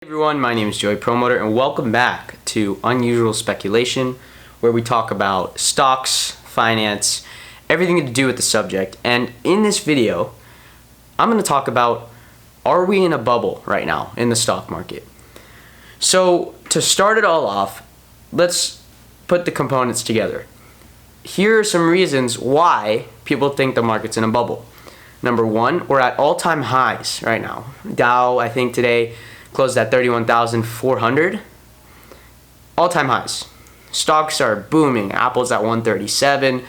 Hey everyone, my name is Joey Promoter and welcome back to Unusual Speculation, where we talk about stocks, finance, everything to do with the subject. And in this video, I'm going to talk about, are we in a bubble right now in the stock market? So to start it all off, let's put the components together. Here are some reasons why people think the market's in a bubble. Number one, we're at all-time highs right now. Dow, I think today, closed at 31,400. All-time highs. Stocks are booming. Apple's at 137.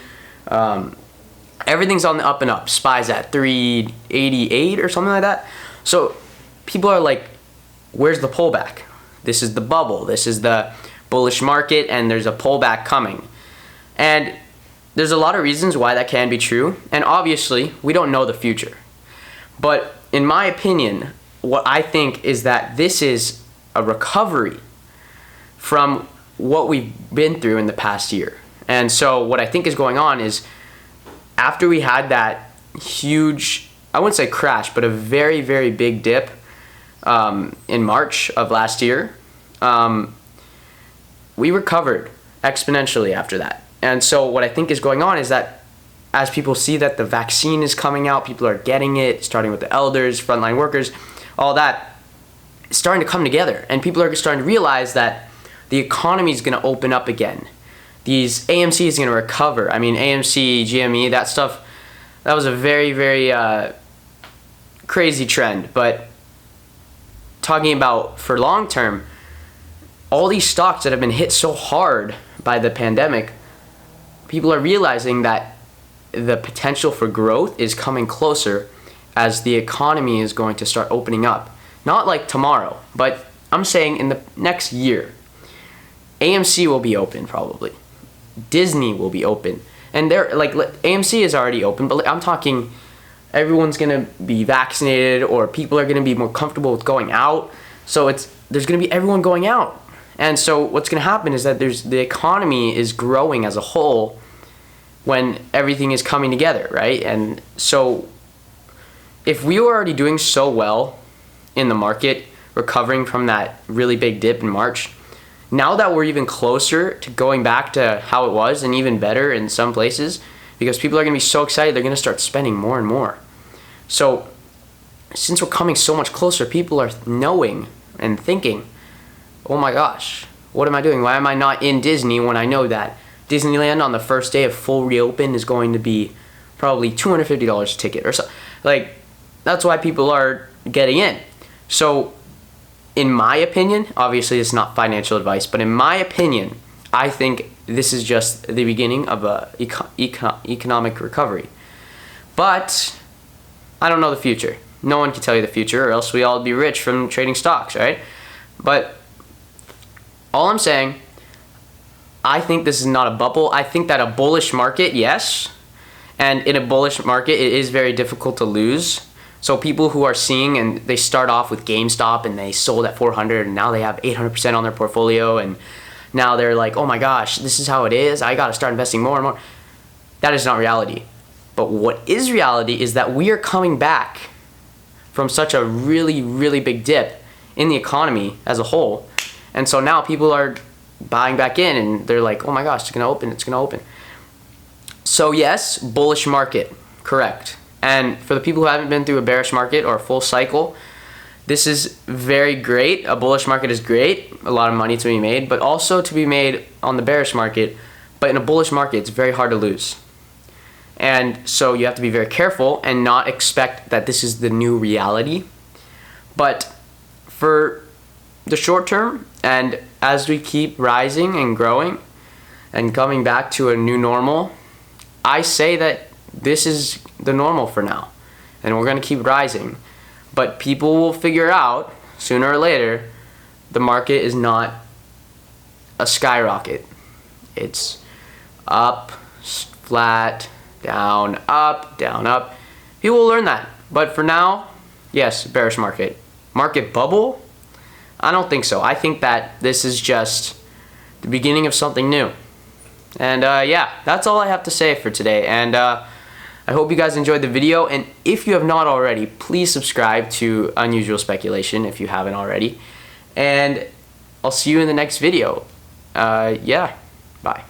Everything's on the up and up. SPY's at 388 or something like that. So people are like, where's the pullback? This is the bubble. This is the bullish market, and there's a pullback coming. And there's a lot of reasons why that can be true. And obviously, we don't know the future. But in my opinion, what I think is that this is a recovery from what we've been through in the past year. And so what I think is going on is, after we had that huge, I wouldn't say crash, but a very, very big dip in March of last year, we recovered exponentially after that. And so what I think is going on is that as people see that the vaccine is coming out, people are getting it, starting with the elders, frontline workers, all that is starting to come together, and people are starting to realize that the economy is going to open up again. These AMC is going to recover. I mean, AMC, GME, that stuff, that was a very, very crazy trend. But talking about for long term, all these stocks that have been hit so hard by the pandemic, people are realizing that the potential for growth is coming closer as the economy is going to start opening up. Not like tomorrow, but I'm saying in the next year. AMC will be open probably. Disney will be open. And they're like, AMC is already open, but I'm talking everyone's gonna be vaccinated, or people are gonna be more comfortable with going out. So there's gonna be everyone going out. And so what's gonna happen is that the economy is growing as a whole when everything is coming together, right? And so if we were already doing so well in the market, recovering from that really big dip in March, now that we're even closer to going back to how it was and even better in some places, because people are going to be so excited, they're going to start spending more and more. So since we're coming so much closer, people are knowing and thinking, oh my gosh, what am I doing? Why am I not in Disney when I know that Disneyland on the first day of full reopen is going to be probably $250 a ticket or so? Like, that's why people are getting in. So in my opinion, obviously it's not financial advice, but in my opinion, I think this is just the beginning of a economic recovery. But I don't know the future. No one can tell you the future, or else we all be rich from trading stocks, right? But all I'm saying, I think this is not a bubble. I think that a bullish market, yes. And in a bullish market, it is very difficult to lose. So people who are seeing, and they start off with GameStop and they sold at 400 and now they have 800% on their portfolio, and now they're like, oh my gosh, this is how it is. I got to start investing more and more. That is not reality. But what is reality is that we are coming back from such a really, really big dip in the economy as a whole. And so now people are buying back in and they're like, oh my gosh, it's going to open, it's going to open. So yes, bullish market, correct. And for the people who haven't been through a bearish market or a full cycle, this is very great. A bullish market is great, a lot of money to be made, but also to be made on the bearish market. But in a bullish market, it's very hard to lose. And so you have to be very careful and not expect that this is the new reality. But for the short term, and as we keep rising and growing and coming back to a new normal, I say that this is the normal for now, and we're going to keep rising. But people will figure out sooner or later the market is not a skyrocket. It's up, flat, down, up, down, up. People will learn that. But for now, yes, bearish market. Market bubble? I don't think so. I think that this is just the beginning of something new. And yeah, that's all I have to say for today. And I hope you guys enjoyed the video, and if you have not already, please subscribe to Unusual Speculation if you haven't already. and I'll see you in the next video. Yeah, bye.